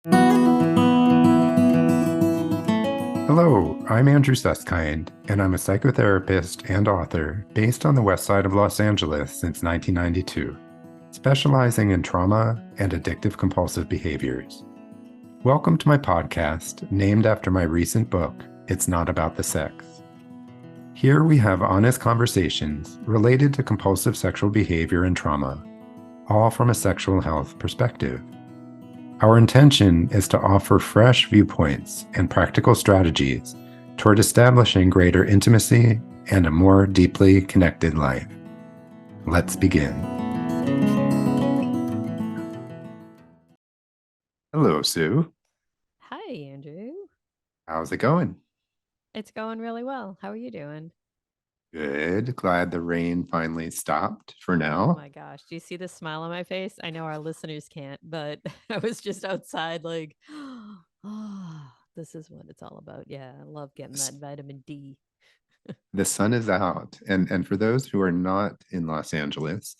Hello, I'm Andrew Susskind, and I'm a psychotherapist and author based on the west side of Los Angeles since 1992, specializing in trauma and addictive compulsive behaviors. Welcome to my podcast, named after my recent book, It's Not About the Sex. Here we have honest conversations related to compulsive sexual behavior and trauma, all from a sexual health perspective. Our intention is to offer fresh viewpoints and practical strategies toward establishing greater intimacy and a more deeply connected life. Let's begin. Hello, Sue. Hi, Andrew. How's it going? It's going really well. How are you doing? Good. Glad the rain finally stopped for Oh now. my gosh. Do you see the smile on my face? I know our listeners can't, but I was just outside like, oh, this is what it's all about. Yeah, I love getting that vitamin D. The sun is out. And for those who are not in Los Angeles,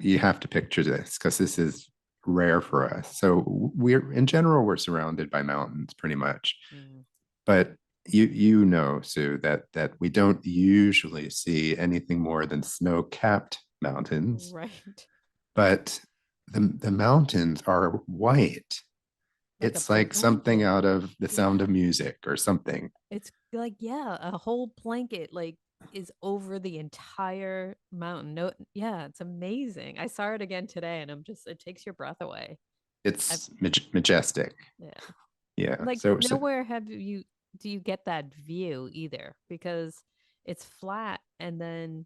you have to picture this because this is rare for us. So in general, we're surrounded by mountains pretty much. Mm, But you know, Sue, that we don't usually see anything more than snow-capped mountains, right. but the mountains are white. Like a It's like something blanket. out of The Sound Yeah. of Music or something. It's like, yeah, a whole blanket like is over the entire mountain. No, yeah, it's amazing. I saw it again today and it takes your breath away. I've, It's majestic. yeah. Yeah. Like So nowhere have you do you get that view either because it's flat and then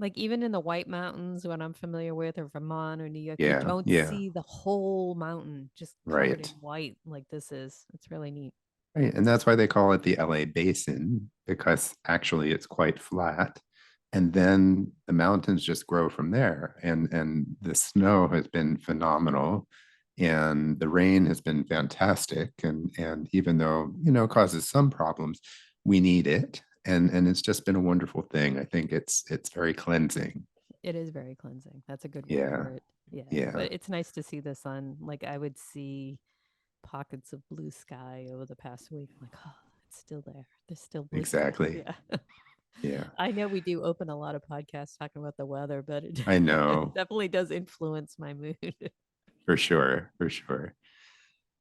like even in the White Mountains when I'm familiar with or Vermont or New York, you yeah, don't yeah, see the whole mountain just covered in right. white like this is. It's really neat. Right. And that's why they call it the LA Basin, because actually it's quite flat. And then the mountains just grow from there. And the snow has been phenomenal. And the rain has been fantastic. And even though, it causes some problems, we need it. And it's just been a wonderful thing. I think it's very cleansing. It is very cleansing. That's a good word Yeah. for it. Yeah, Yeah. but it's nice to see the sun. Like I would see pockets of blue sky over the past week. I'm like, oh, it's still there. There's still blue sky. Exactly. Yeah. Yeah. I know we do open a lot of podcasts talking about the weather, but it I it know, definitely does influence my mood. for sure. For sure.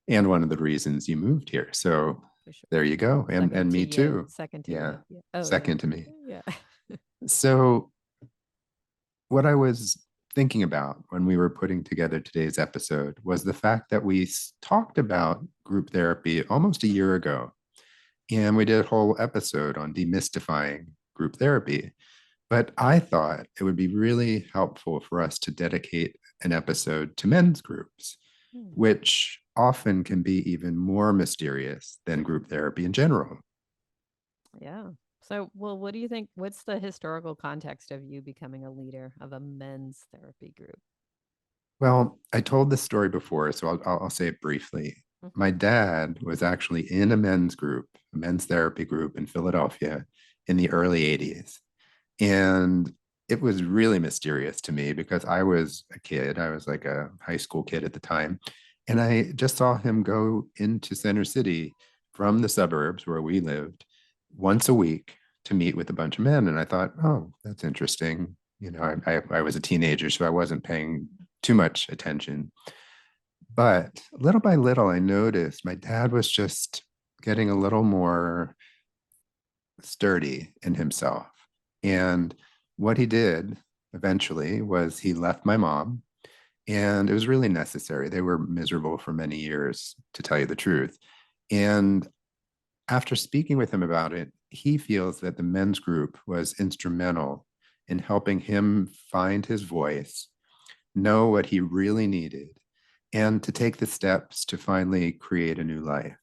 And one of the reasons you moved here. So For sure. there you go. And Second to me you. too. Second to Yeah. you. Yeah. Oh, yeah. Second to me. Yeah. So what I was thinking about when we were putting together today's episode was the fact that we talked about group therapy almost a year ago. And we did a whole episode on demystifying group therapy. But I thought it would be really helpful for us to dedicate an episode to men's groups, Hmm. which often can be even more mysterious than group therapy in general. Yeah. So, well, what do you think? What's the historical context of you becoming a leader of a men's therapy group? Well, I told this story before, so I'll say it briefly. Mhm. My dad was actually in a men's group, a men's therapy group in Philadelphia in the early 80s. And it was really mysterious to me because I was a kid. I was like a high school kid at the time. And I just saw him go into Center City from the suburbs where we lived once a week to meet with a bunch of men. And I thought, oh, that's interesting. I was a teenager, so I wasn't paying too much attention. But little by little, I noticed my dad was just getting a little more sturdy in himself. And what he did eventually was he left my mom, and it was really necessary. They were miserable for many years, to tell you the truth. And after speaking with him about it, he feels that the men's group was instrumental in helping him find his voice, know what he really needed, and to take the steps to finally create a new life.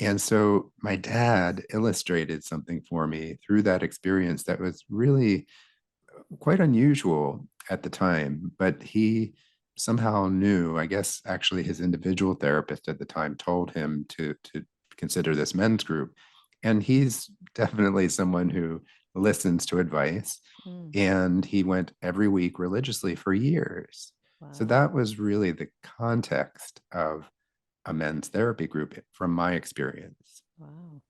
And so my dad illustrated something for me through that experience that was really quite unusual at the time, but he somehow knew, I guess actually his individual therapist at the time told him to consider this men's group. And he's definitely someone who listens to advice. Mm, And he went every week religiously for years. So wow. that was really the context of a men's therapy group from my experience. Wow.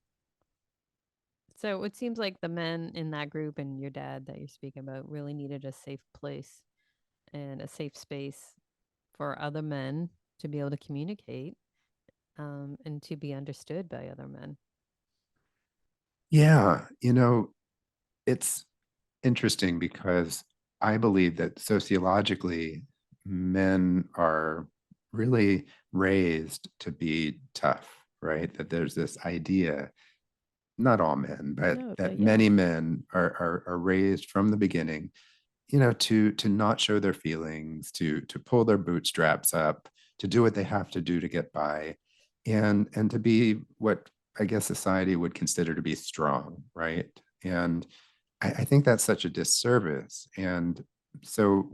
So it seems like the men in that group and your dad that you're speaking about really needed a safe place and a safe space for other men to be able to communicate, and to be understood by other men. Yeah, it's interesting because I believe that sociologically, men are really raised to be tough, right? That there's this idea, not all men, but No, that but yeah. many men are raised from the beginning, to not show their feelings, to pull their bootstraps up, to do what they have to do to get by, and to be what I guess society would consider to be strong, right? And I think that's such a disservice. And so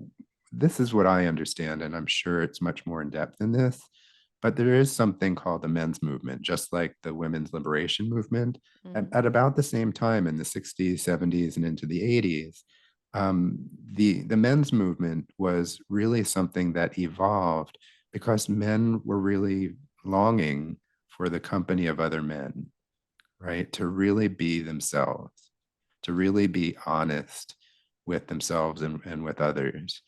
this is what I understand, and I'm sure it's much more in depth than this. But there is something called the men's movement, just like the women's liberation movement. Hmm. At about the same time in the 60s, 70s, and into the 80s, the men's movement was really something that evolved because men were really longing for the company of other men, right? To really be themselves, to really be honest with themselves and with others.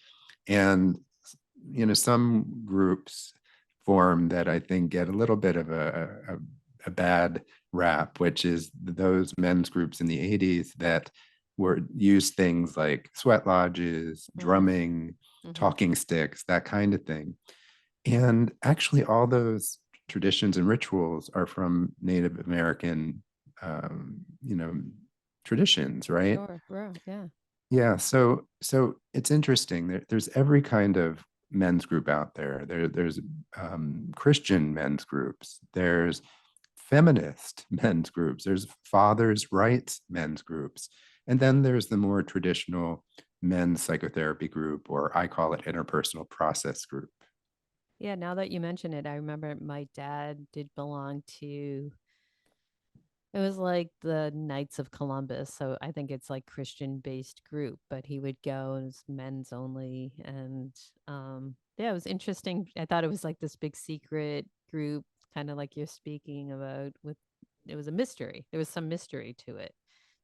And, some groups form that I think get a little bit of a bad rap, which is those men's groups in the 80s that were used things like sweat lodges, Hmm. drumming, Hmm. talking sticks, that kind of thing. And actually, all those traditions and rituals are from Native American, traditions, right? Sure, bro. Yeah. Yeah. So it's interesting. There's every kind of men's group out there. There's Christian men's groups. There's feminist men's groups. There's fathers' rights men's groups. And then there's the more traditional men's psychotherapy group, or I call it interpersonal process group. Yeah, now that you mention it, I remember my dad did belong to, it was like the Knights of Columbus. So I think it's like Christian based group, but he would go and it was men's only. And yeah, it was interesting. I thought it was like this big secret group, kind of like you're speaking about with, it was a mystery. There was some mystery to it.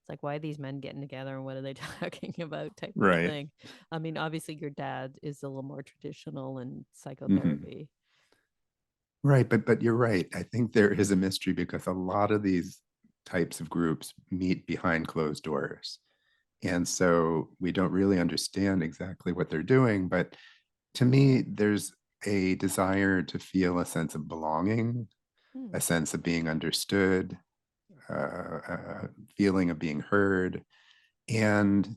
It's like, why are these men getting together and what are they talking about type of Right. thing. I mean, obviously your dad is a little more traditional in Mhm. psychotherapy. Right, but you're right. I think there is a mystery because a lot of these types of groups meet behind closed doors. And so we don't really understand exactly what they're doing. But to me, there's a desire to feel a sense of belonging, Hmm. a sense of being understood, a feeling of being heard. And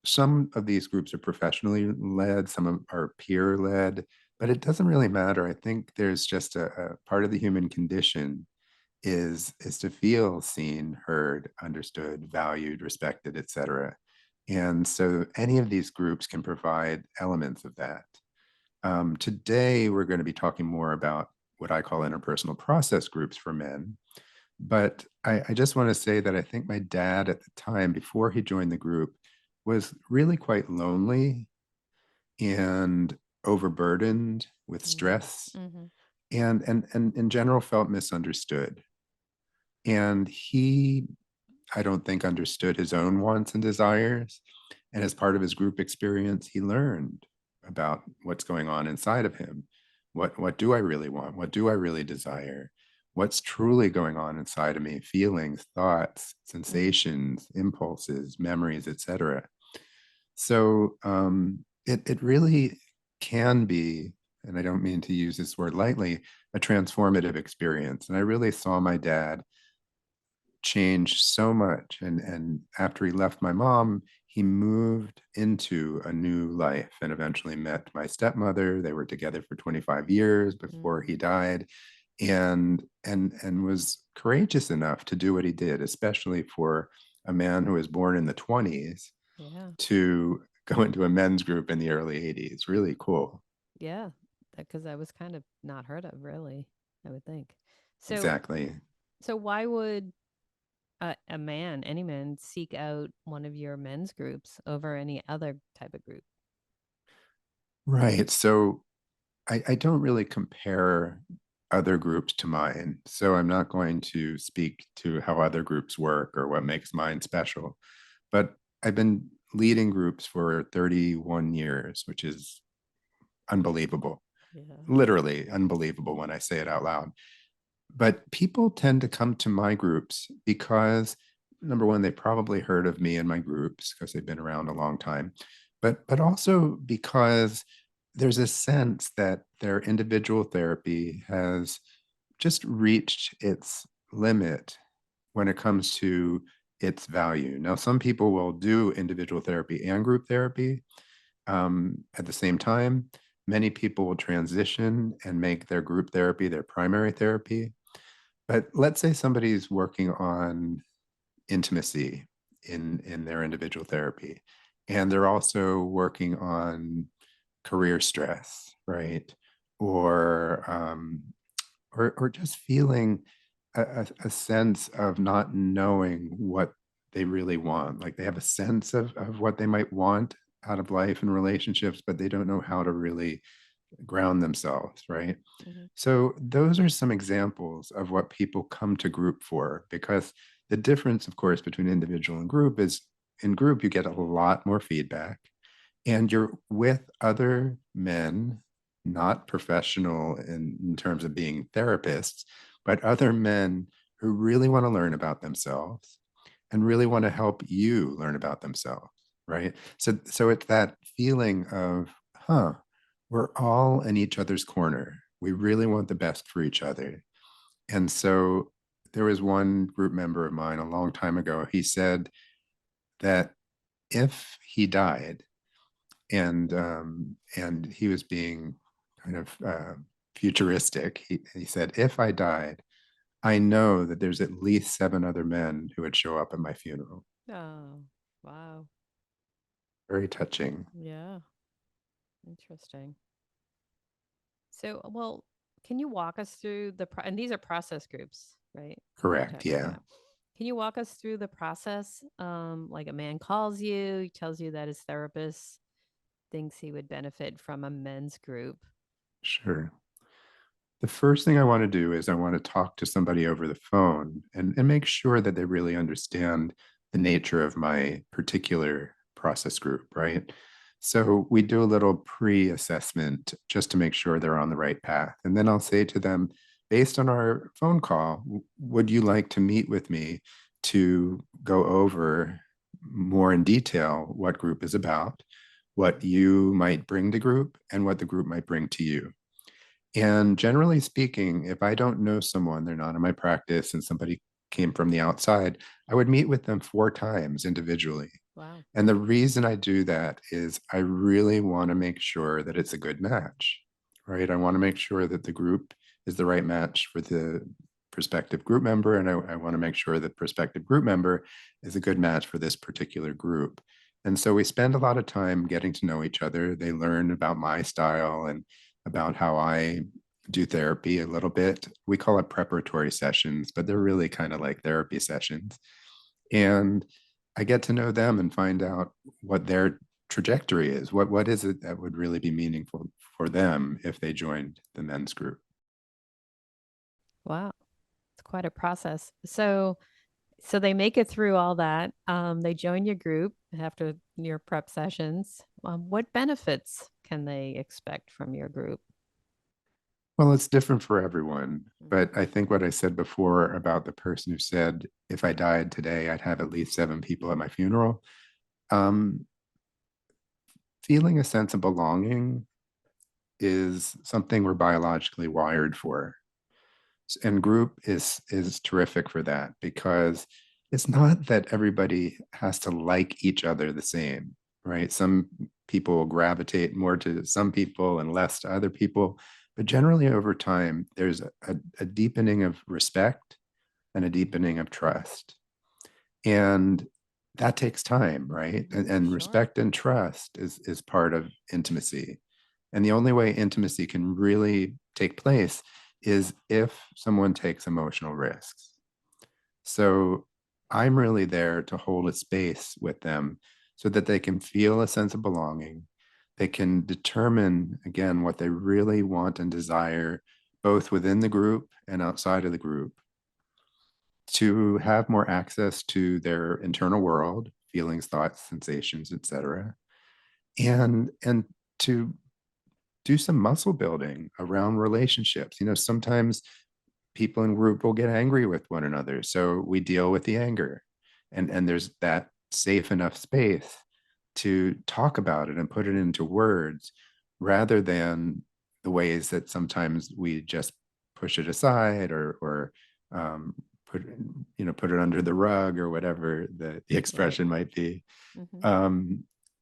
some of these groups are professionally led, are peer led, but it doesn't really matter. I think there's just a part of the human condition is to feel seen, heard, understood, valued, respected, etc. And so any of these groups can provide elements of that. Today, we're going to be talking more about what I call interpersonal process groups for men. But I just want to say that I think my dad at the time, before he joined the group, was really quite lonely and overburdened with Mm. stress, Mm-hmm. and in general felt misunderstood. And he, I don't think, understood his own wants and desires. And as part of his group experience, he learned about what's going on inside of him. What do I really want? What do I really desire? What's truly going on inside of me? Feelings, thoughts, Mm. sensations, impulses, memories, etc. So it really can be, and I don't mean to use this word lightly, a transformative experience. And I really saw my dad changed so much. And after he left my mom, he moved into a new life and eventually met my stepmother. They were together for 25 years before he Mm. died, and was courageous enough to do what he did, especially for a man who was born in the 20s Yeah. to go into a men's group in the early 80s. Really cool. Yeah. Because that was kind of not heard of, really, I would think. So, Exactly. so why would a man, any man, seek out one of your men's groups over any other type of group? Right. So I don't really compare. other groups to mine. So I'm not going to speak to how other groups work or what makes mine special. But I've been leading groups for 31 years, which is unbelievable, Yeah. literally unbelievable when I say it out loud. But people tend to come to my groups because, number one, they probably heard of me and my groups because they've been around a long time, but also because there's a sense that their individual therapy has just reached its limit when it comes to its value. Now, some people will do individual therapy and group therapy at the same time. Many people will transition and make their group therapy their primary therapy. But let's say somebody's working on intimacy in their individual therapy, and they're also working on career stress, right? Or or just feeling a sense of not knowing what they really want. Like they have a sense of what they might want out of life and relationships, but they don't know how to really ground themselves, right? Hmm. So those are some examples of what people come to group for, because the difference, of course, between individual and group is in group, you get a lot more feedback and you're with other men, not professional in terms of being therapists, but other men who really want to learn about themselves and really want to help you learn about themselves, right? So it's that feeling of, huh, we're all in each other's corner. We really want the best for each other. And so there was one group member of mine a long time ago. He said that if he died, and he was being kind of futuristic. He said, if I died, I know that there's at least 7 other men who would show up at my funeral. Oh, wow. Very touching. Yeah. Interesting. So, well, can you walk us through and these are process groups, right? We're Correct. talking Yeah. about. Can you walk us through the process? Like a man calls you, he tells you that his therapist thinks he would benefit from a men's group. Sure. The first thing I want to do is I want to talk to somebody over the phone and make sure that they really understand the nature of my particular process group, right? So we do a little pre-assessment just to make sure they're on the right path. And then I'll say to them, based on our phone call, would you like to meet with me to go over more in detail what group is about, what you might bring to group, and what the group might bring to you? And generally speaking, if I don't know someone, they're not in my practice, and somebody came from the outside, I would meet with them 4 times individually. Wow. And the reason I do that is I really want to make sure that it's a good match, right? I want to make sure that the group is the right match for the prospective group member. And I want to make sure that prospective group member is a good match for this particular group. And so we spend a lot of time getting to know each other. They learn about my style and about how I do therapy a little bit. We call it preparatory sessions, but they're really kind of like therapy sessions. And I get to know them and find out what their trajectory is. What is it that would really be meaningful for them if they joined the men's group? Wow. It's quite a process. So they make it through all that. They join your group after your prep sessions. What benefits can they expect from your group? Well, it's different for everyone. Mhm. But I think what I said before about the person who said, if I died today, I'd have at least 7 people at my funeral. Um, Feeling a sense of belonging is something we're biologically wired for. And group is terrific for that because it's not that everybody has to like each other the same, right? Some people will gravitate more to some people and less to other people, but generally over time there's a deepening of respect and a deepening of trust, and that takes time, right? And Sure. respect and trust is part of intimacy. And the only way intimacy can really take place is if someone takes emotional risks. So I'm really there to hold a space with them so that they can feel a sense of belonging. They can determine, again, what they really want and desire both within the group and outside of the group, to have more access to their internal world, feelings, thoughts, sensations, etc., and to do some muscle building around relationships. Sometimes people in group will get angry with one another, so we deal with the anger, and there's that safe enough space to talk about it and put it into words, rather than the ways that sometimes we just push it aside, or um, put put it under the rug, or whatever the Right. expression might be. Hmm.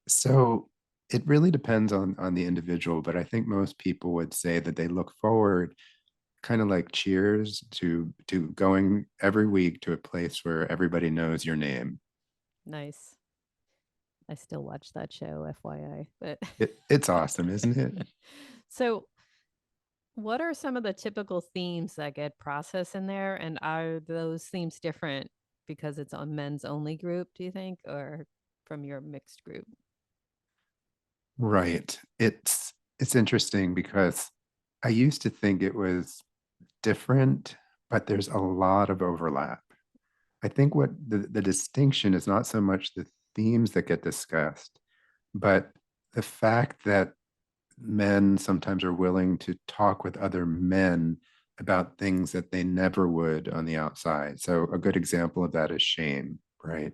So it really depends on the individual, but I think most people would say that they look forward, kind of like Cheers, to going every week to a place where everybody knows your name. Nice. I still watch that show, FYI. But It's awesome, isn't it? so, what are some of the typical themes that get processed in there? And are those themes different because it's a men's only group, do you think, or from your mixed group? Right. It's interesting because I used to think it was different, but there's a lot of overlap. I think what the distinction is not so much the themes that get discussed, but the fact that men sometimes are willing to talk with other men about things that they never would on the outside. So a good example of that is shame, right?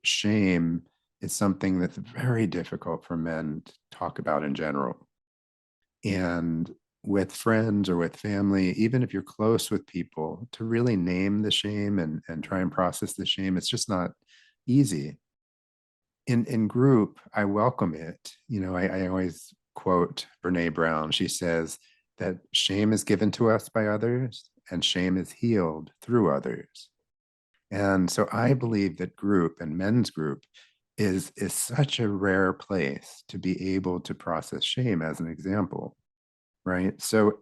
Shame is something that's very difficult for men to talk about in general. And with friends or with family, even if you're close with people, to really name the shame and try and process the shame, it's just not easy. In group, I welcome it. I always quote Brene Brown. She says that shame is given to us by others and shame is healed through others. And so I believe that group and men's group is such a rare place to be able to process shame, as an example, right? So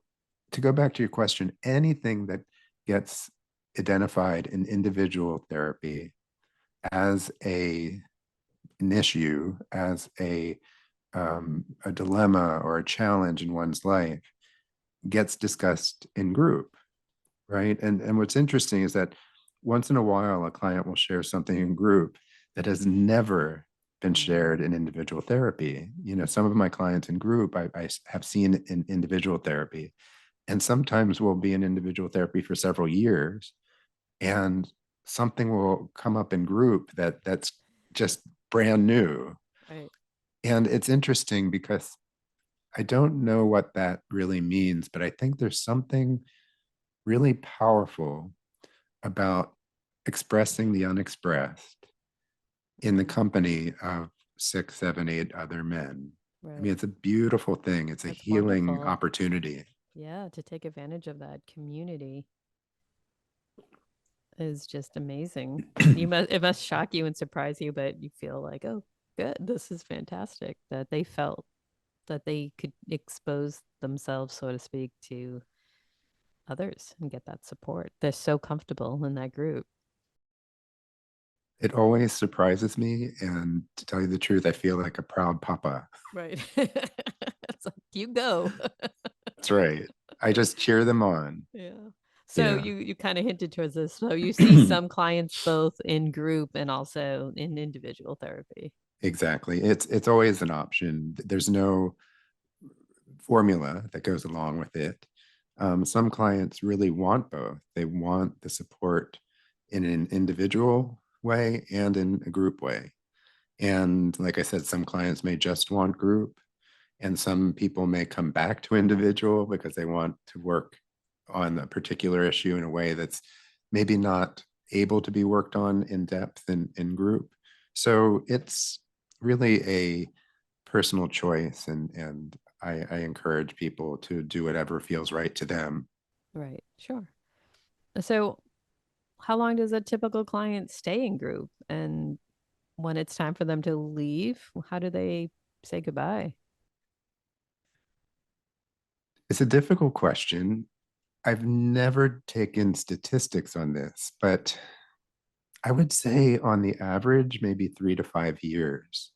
to go back to your question, anything that gets identified in individual therapy as an issue, as a dilemma or a challenge in one's life, gets discussed in group, right? And what's interesting is that once in a while, a client will share something in group that has never been shared in Mm, individual therapy. Some of my clients in group I have seen in individual therapy, and sometimes we'll be in individual therapy for several years, and something will come up in group that's just brand new. right. And it's interesting because I don't know what that really means, but I think there's something really powerful about expressing the unexpressed in the Mm, company of 6, 7, 8 other men. I mean, right. it's a beautiful thing. It's a That's healing wonderful. opportunity. Yeah, to take advantage of that community is just amazing. It must shock you and surprise you, but you feel like, oh, good, this is fantastic that they felt that they could expose themselves, so to speak, to others and get that support. They're so comfortable in that group. It always surprises me. And to tell you the truth, I feel like a proud papa. Right. It's like you go. That's right. I just cheer them on. Yeah. So Yeah, you kind of hinted towards this. So you see some clients both in group and also in individual therapy. exactly. It's always an option. There's no formula that goes along with it. Some clients really want both. They want the support in an individual way and in a group way. And like I said, some clients may just want group, and some people may come back to individual because they want to work on a particular issue in a way that's maybe not able to be worked on in depth in group. So it's really a personal choice, and I encourage people to do whatever feels right to them. Right. Sure. So how long does a typical client stay in group? And when it's time for them to leave, how do they say goodbye? It's a difficult question. I've never taken statistics on this, but I would say on the average, maybe 3 to 5 years.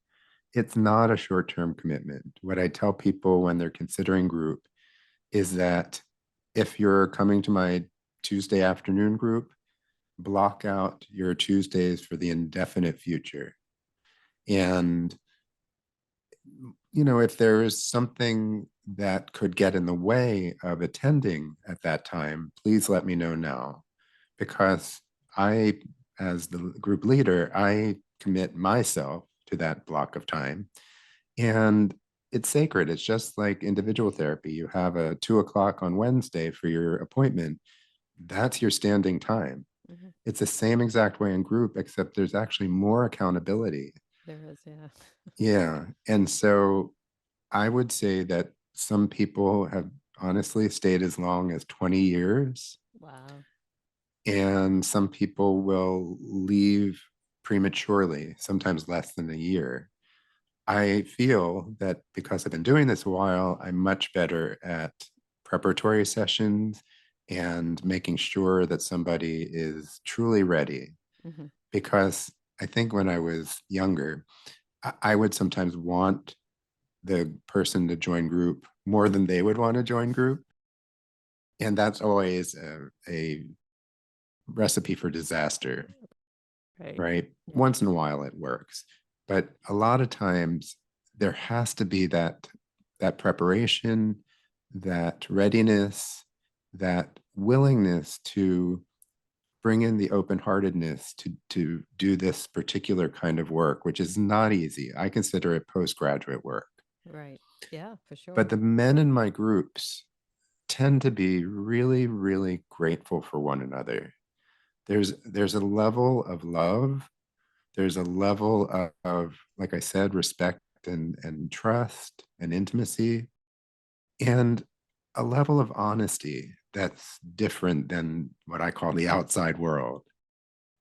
It's not a short term commitment. What I tell people when they're considering group is that if you're coming to my Tuesday afternoon group, block out your Tuesdays for the indefinite future. And, if there is something that could get in the way of attending at that time, please let me know now. Because I, as the group leader, I commit myself to that block of time. And it's sacred. It's just like individual therapy. You have a 2 o'clock on Wednesday for your appointment. That's your standing time. Hmm. It's the same exact way in group, except there's actually more accountability. There is, yeah. Yeah. And so I would say that some people have honestly stayed as long as 20 years, Wow. and some people will leave prematurely, sometimes less than a year. I feel that because I've been doing this a while, I'm much better at preparatory sessions and making sure that somebody is truly ready. Hmm. Because I think when I was younger, I would sometimes want the person to join group more than they would want to join group. And that's always a recipe for disaster, Right. right? Yeah. Once in a while it works, but a lot of times there has to be that preparation, that readiness, that willingness to bring in the open-heartedness to do this particular kind of work, which is not easy. I consider it postgraduate work. Right. Yeah, for But sure. the men in my groups tend to be really, really grateful for one another. There's a level of love, there's a level of, like I said, respect and trust and intimacy, and a level of honesty that's different than what I call the outside world,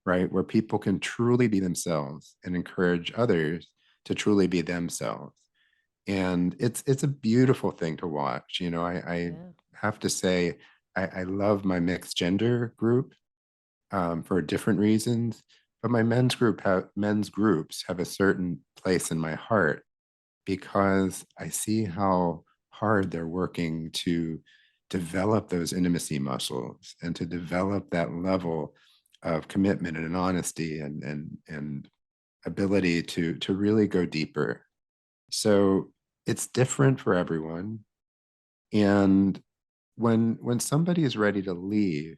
right? Where people can truly be themselves and encourage others to truly be themselves. And it's a beautiful thing to watch. I Yeah. have to say, I love my mixed gender group, for different reasons. But my men's groups have a certain place in my heart because I see how hard they're working to develop those intimacy muscles and to develop that level of commitment and honesty and ability to really go deeper. So it's different for everyone. And when somebody is ready to leave,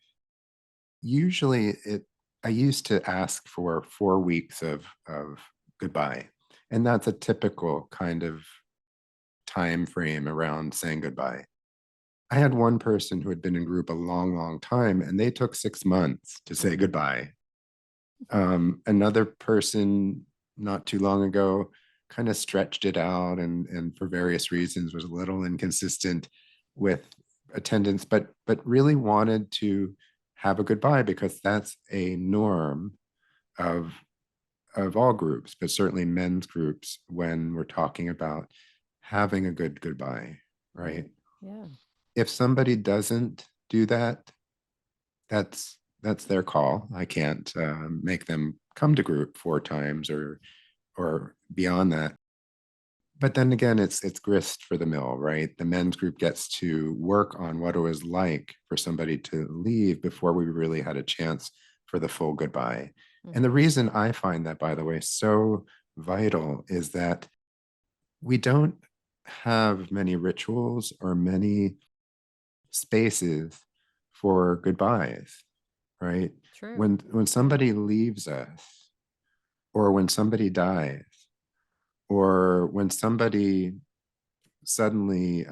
usually I used to ask for 4 weeks of goodbye. And that's a typical kind of time frame around saying goodbye. I had one person who had been in group a long, long time, and they took 6 months to say Hmm. goodbye. Another person not too long ago kind of stretched it out and for various reasons was a little inconsistent with attendance, but really wanted to have a goodbye because that's a norm of of all groups, but certainly men's groups when we're talking about having a good goodbye, right? Right. Yeah. If somebody doesn't do that, that's their call. I can't make them come to group 4 times or beyond that. But then again, it's grist for the mill, right? The men's group gets to work on what it was like for somebody to leave before we really had a chance for the full goodbye. And the Hmm. reason I find that, by the way, so vital is that we don't have many rituals or many spaces for goodbyes, right? True. When Yeah. somebody leaves us, or when somebody dies, or when somebody suddenly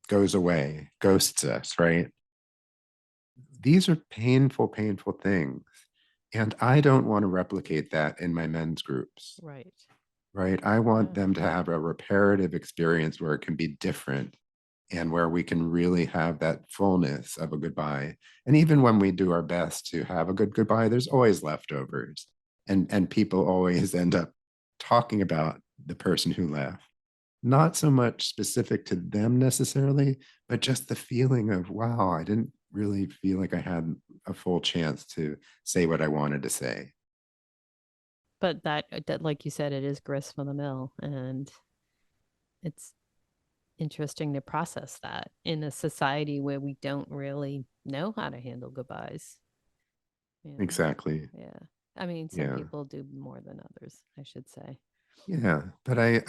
goes away, ghosts us, right? These are painful, painful things. And I don't want to replicate that in my men's groups, Right. right? I want Yeah. them to have a reparative experience where it can be different and where we can really have that fullness of a goodbye. And even when we do our best to have a good goodbye, there's always leftovers. And people always end up talking about the person who left. Not so much specific to them necessarily, but just the feeling of, wow, I didn't really feel like I had a full chance to say what I wanted to say. But that, like you said, it is grist for the mill, and it's interesting to process that in a society where we don't really know how to handle goodbyes. You know, Exactly. yeah. I mean, some Yeah. people do more than others, I should say. Yeah. But I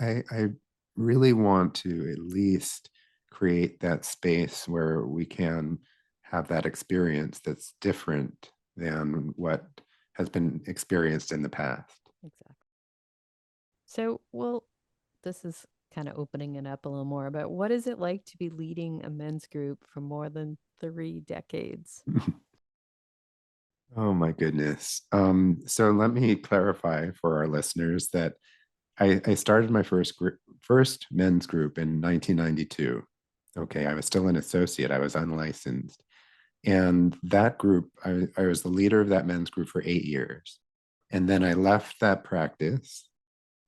really want to at least create that space where we can have that experience that's different than what has been experienced in the past. Exactly. So, well, this is kind of opening it up a little more, but what is it like to be leading a men's group for more than 3 decades? Oh my goodness. So let me clarify for our listeners that I started my first men's group in 1992. Okay, I was still an associate. I was unlicensed. And that group, I was the leader of that men's group for 8 years. And then I left that practice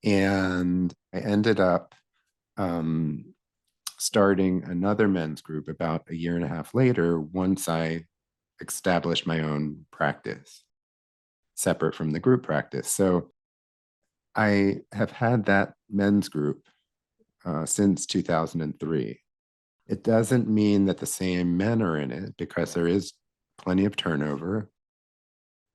and I ended up um, starting another men's group about a year and a half later once I established my own practice separate from the group practice. So I have had that men's group since 2003. It doesn't mean that the same men are in it because Right. there is plenty of turnover.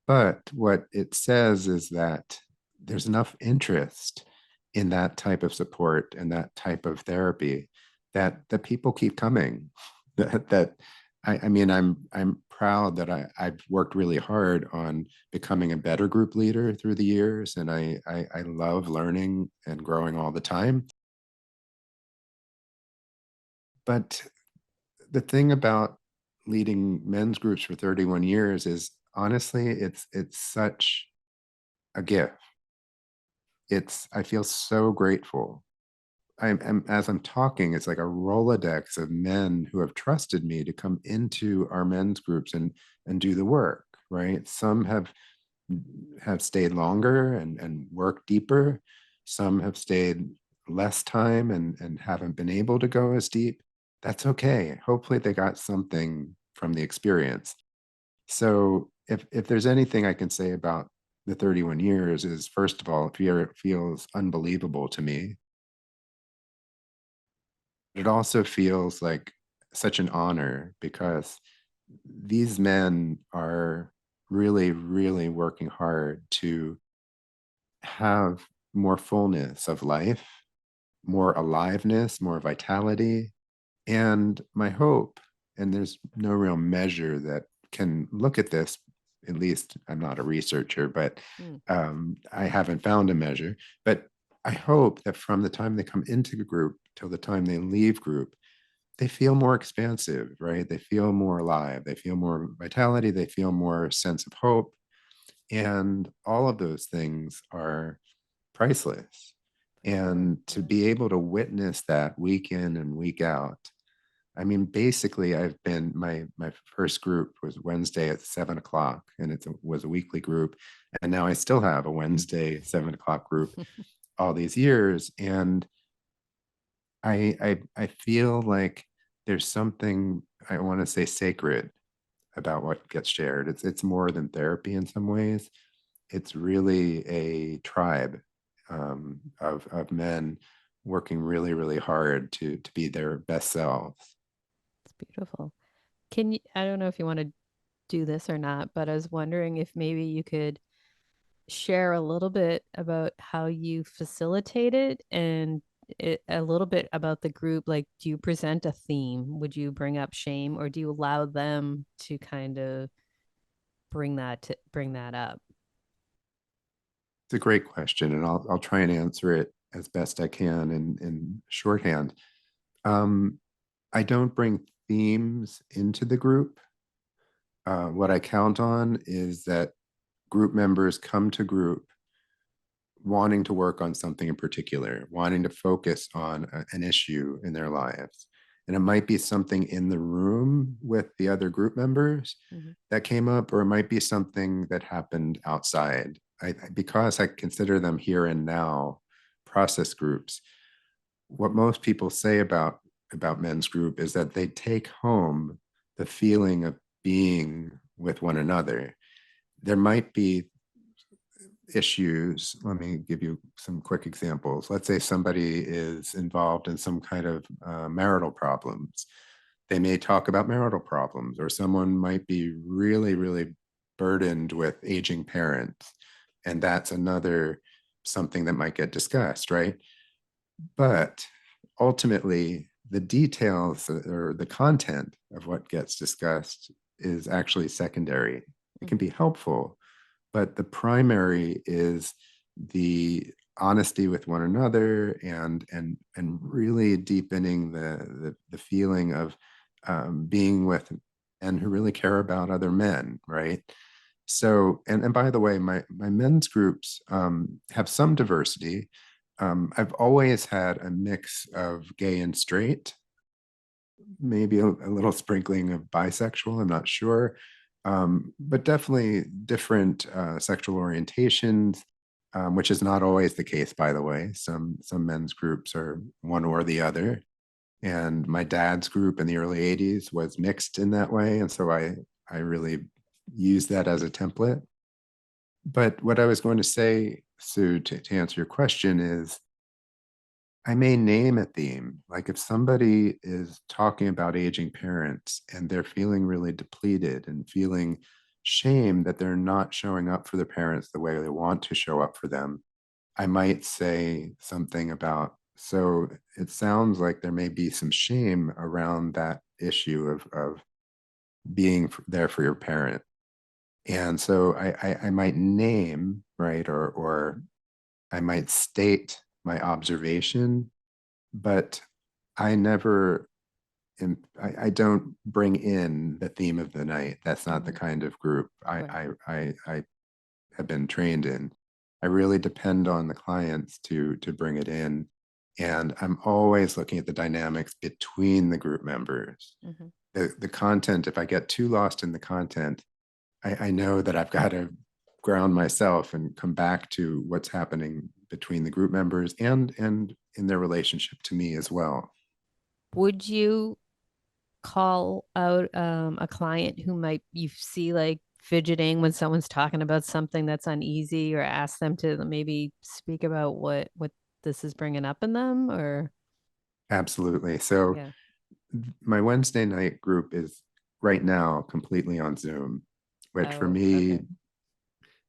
But what it says is that there's enough interest in that type of support and that type of therapy that people keep coming. That I mean, I'm proud that I've worked really hard on becoming a better group leader through the years, and I love learning and growing all the time. But the thing about leading men's groups for 31 years is honestly, it's such a gift. I feel so grateful. As I'm talking, it's like a Rolodex of men who have trusted me to come into our men's groups and do the work, right? Some have stayed longer and worked deeper. Some have stayed less time and haven't been able to go as deep. That's okay. Hopefully they got something from the experience. So if there's anything I can say about the 31 years is first of all, it feels unbelievable to me. It also feels like such an honor because these men are really, really working hard to have more fullness of life, more aliveness, more vitality. And my hope, and there's no real measure that can look at this, at least I'm not a researcher, but Mm, I haven't found a measure. But I hope that from the time they come into the group till the time they leave group, they feel more expansive, right? They feel more alive. They feel more vitality. They feel more sense of hope. And all of those things are priceless. for sure. And to Yeah. be able to witness that week in and week out, I mean, basically, I've been my first group was Wednesday at 7 o'clock, and was a weekly group, and now I still have a Wednesday 7 o'clock group all these years, and I feel like there's something I want to say sacred about what gets shared. It's more than therapy in some ways. It's really a tribe of men working really, really hard to be their best selves. It's beautiful. Can you, I don't know if you want to do this or not, but I was wondering if maybe you could share a little bit about how you facilitate it and a little bit about the group. Like, do you present a theme? Would you bring up shame, or do you allow them to kind of bring that up? It's a great question, and I'll try and answer it as best I can in shorthand. Um, I don't bring themes into the group. What I count on is that group members come to group wanting to work on something in particular, wanting to focus on an issue in their lives. And it might be something in the room with the other group members Mhm. that came up, or it might be something that happened outside. Because I consider them here and now process groups, what most people say about men's group is that they take home the feeling of being with one another. There might be issues, let me give you some quick examples. Let's say somebody is involved in some kind of marital problems. They may talk about marital problems, or someone might be really, really burdened with aging parents. And that's another something that might get discussed, right? But ultimately, the details or the content of what gets discussed is actually secondary. It can be Mhm. helpful, but the primary is the honesty with one another and really deepening the feeling of being with men who really care about other men, right? So, and by the way, my men's groups have some diversity. I've always had a mix of gay and straight, maybe a little sprinkling of bisexual, I'm not sure. But definitely different sexual orientations, which is not always the case, by the way. Some men's groups are one or the other. And my dad's group in the early 80s was mixed in that way. And so I really use that as a template. But what I was going to say, Sue, to answer your question is I may name a theme. Like if somebody is talking about aging parents and they're feeling really depleted and feeling shame that they're not showing up for their parents the way they want to show up for them, I might say something about, so it sounds like there may be some shame around that issue of being there for your parent. And so I might name, right, or I might state my observation, but I never I don't bring in the theme of the night. That's not the Mhm. kind of group Right. I have been trained in. I really depend on the clients to bring it in. And I'm always looking at the dynamics between the group members. Mhm. The content, if I get too lost in the content, I know that I've got to ground myself and come back to what's happening between the group members and in their relationship to me as well. Would you call out a client who might you see like fidgeting when someone's talking about something that's uneasy, or ask them to maybe speak about what this is bringing up in them, or Absolutely. So yeah. my Wednesday night group is right now completely on Zoom, which for Oh, me okay.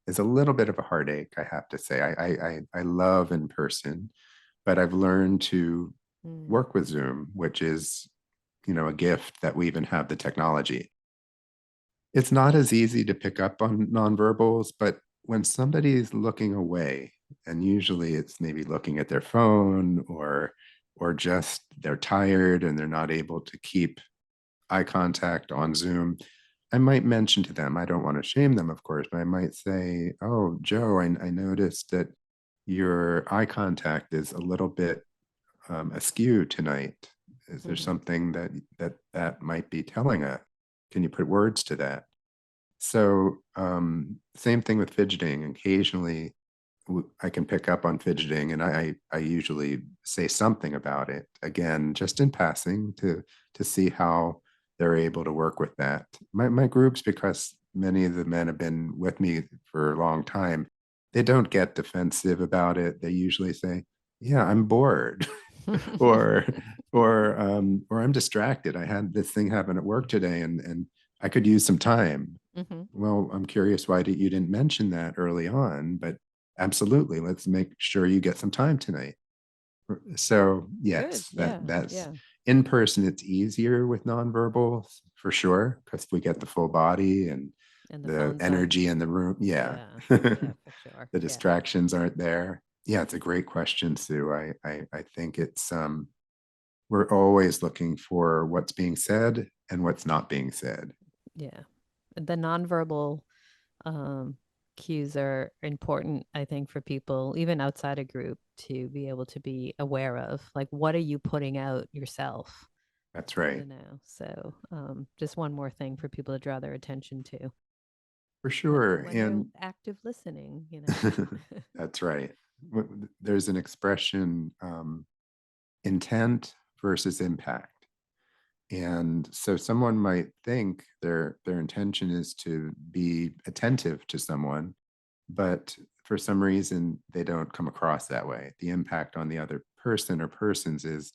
is a little bit of a heartache, I have to say. I love in person, but I've learned to Mm. work with Zoom, which is, a gift that we even have the technology. It's not as easy to pick up on nonverbals, but when somebody's looking away, and usually it's maybe looking at their phone or just they're tired and they're not able to keep eye contact on Zoom, I might mention to them, I don't want to shame them, of course, but I might say, "Oh, Joe, I noticed that your eye contact is a little bit askew tonight. Is there Mhm. something that might be telling us? Can you put words to that?" So, same thing with fidgeting. Occasionally, I can pick up on fidgeting, and I usually say something about it again, just in passing to see how they're able to work with that. My groups, because many of the men have been with me for a long time, they don't get defensive about it. They usually say, "Yeah, I'm bored," or or I'm distracted. I had this thing happen at work today, and I could use some time. Mhm. Well, I'm curious why you didn't mention that early on, but absolutely, let's make sure you get some time tonight. So Good. yes, Yeah. that's Yeah. in person. It's easier with nonverbal for sure because we get the full body and And the the phone's not. energy in the room. Yeah, Yeah. Yeah, the for sure. Yeah. distractions aren't there. Yeah, it's a great question, Sue. I think it's we're always looking for what's being said and what's not being said. Yeah. The nonverbal um, cues are important, I think, for people, even outside a group, to be able to be aware of. Like, what are you putting out yourself? That's right. You know, so just one more thing for people to draw their attention to For sure. when they're And active listening, you know. that's right. There's an expression, intent versus impact. And so someone might think their intention is to be attentive to someone, but for some reason, they don't come across that way. The impact on the other person or persons is,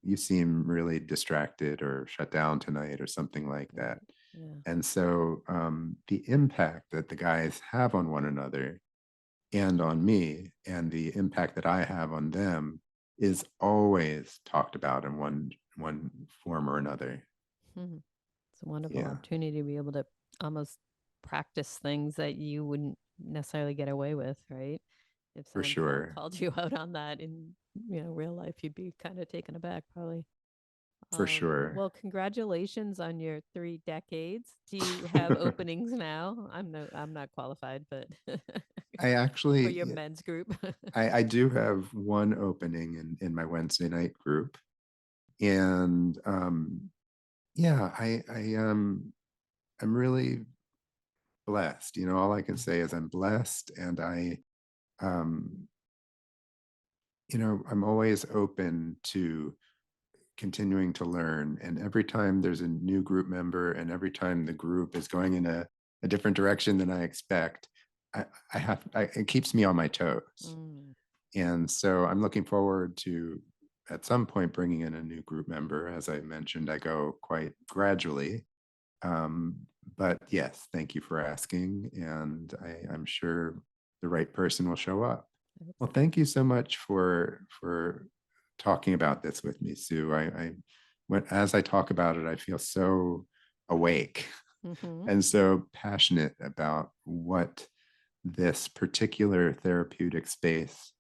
you seem really distracted or shut down tonight or something like that. Right. Yeah. And so the impact that the guys have on one another and on me, and the impact that I have on them, is always talked about in one form or another. Mhm. It's a wonderful Yeah, opportunity to be able to almost practice things that you wouldn't necessarily get away with, right? If for someone sure. called you out on that in real life, you'd be kind of taken aback, probably. For sure. Well, congratulations on your 3 decades. Do you have openings now? I'm not qualified, but I for actually, your men's group. I do have one opening in my Wednesday night group. And yeah, I'm really blessed. All I can say is I'm blessed, and um, I'm always open to continuing to learn. And every time there's a new group member, and every time the group is going in a different direction than I expect, it keeps me on my toes. Mm, And so I'm looking forward to, at some point, bringing in a new group member. As I mentioned, I go quite gradually. Um, but yes, thank you for asking. And I'm sure the right person will show up. I hope Well, so. thank you so much for talking about this with me, Sue. As I talk about it, I feel so awake Hmm. and so passionate about what this particular therapeutic space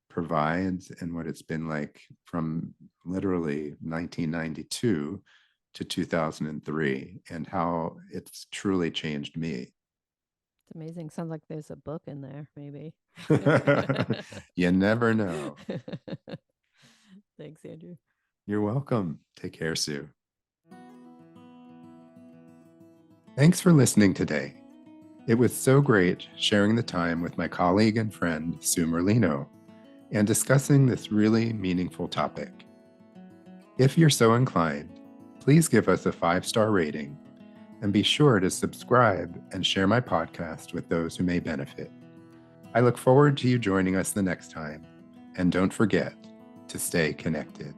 provides, and what it's been like from literally 1992 to 2003, and how it's truly changed me. It's amazing. Sounds like there's a book in there, maybe. You never know. Thanks, Andrew. You're welcome. Take care, Sue. Thanks for listening today. It was so great sharing the time with my colleague and friend, Sue Merlino, and discussing this really meaningful topic. If you're so inclined, please give us a 5-star rating, and be sure to subscribe and share my podcast with those who may benefit. I look forward to you joining us the next time, and don't forget to stay connected.